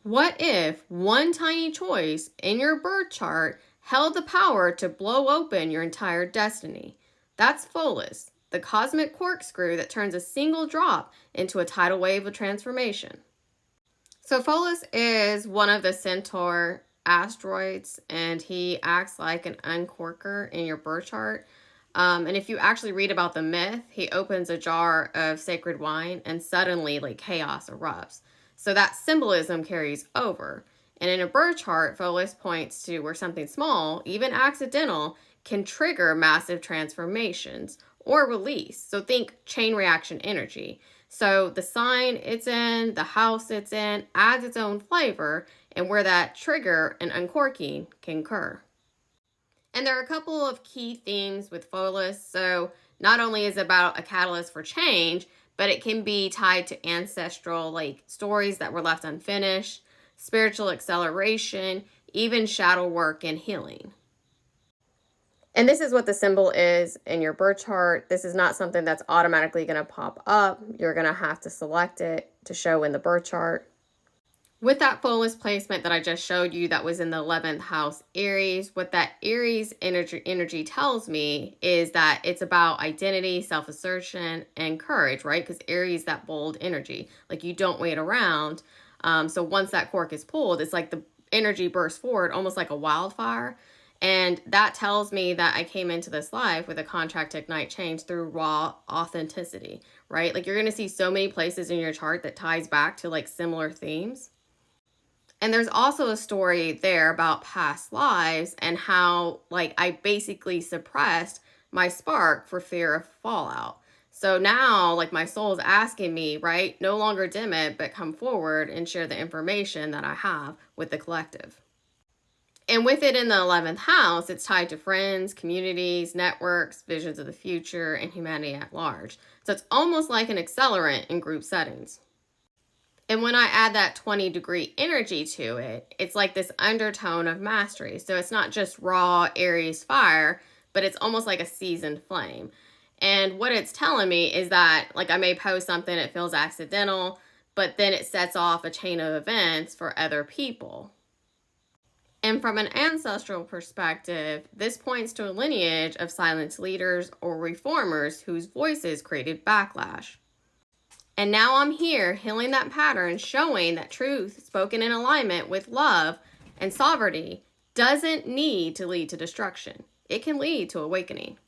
What if one tiny choice in your birth chart held the power to blow open your entire destiny? That's Pholus, the cosmic corkscrew that turns a single drop into a tidal wave of transformation. So Pholus is one of the Centaur asteroids, and he acts like an uncorker in your birth chart. And if you actually read about the myth, he opens a jar of sacred wine and suddenly like chaos erupts. So that symbolism carries over. And in a birth chart, Pholus points to where something small, even accidental, can trigger massive transformations or release. So think chain reaction energy. So the sign it's in, the house it's in, adds its own flavor and where that trigger and uncorking can occur. And there are a couple of key themes with Pholus. So not only is it about a catalyst for change, but it can be tied to ancestral like stories that were left unfinished, spiritual acceleration, even shadow work and healing. And this is what the symbol is in your birth chart. This is not something that's automatically going to pop up. You're going to have to select it to show in the birth chart. With that Pholus placement that I just showed you that was in the 11th house Aries, what that Aries energy tells me is that it's about identity, self-assertion, and courage, right? Because Aries, that bold energy, like you don't wait around. So once that cork is pulled, it's like the energy bursts forward, almost like a wildfire. And that tells me that I came into this life with a contract to ignite change through raw authenticity, right? Like you're going to see so many places in your chart that ties back to like similar themes. And there's also a story there about past lives and how like I basically suppressed my spark for fear of fallout. So now like my soul is asking me, right? No longer dim it, but come forward and share the information that I have with the collective. And with it in the 11th house, it's tied to friends, communities, networks, visions of the future, and humanity at large. So it's almost like an accelerant in group settings. And when I add that 20-degree energy to it, it's like this undertone of mastery. So it's not just raw Aries fire, but it's almost like a seasoned flame. And what it's telling me is that, like, I may post something, it feels accidental, but then it sets off a chain of events for other people. And from an ancestral perspective, this points to a lineage of silent leaders or reformers whose voices created backlash. And now I'm here healing that pattern, showing that truth spoken in alignment with love and sovereignty doesn't need to lead to destruction. It can lead to awakening.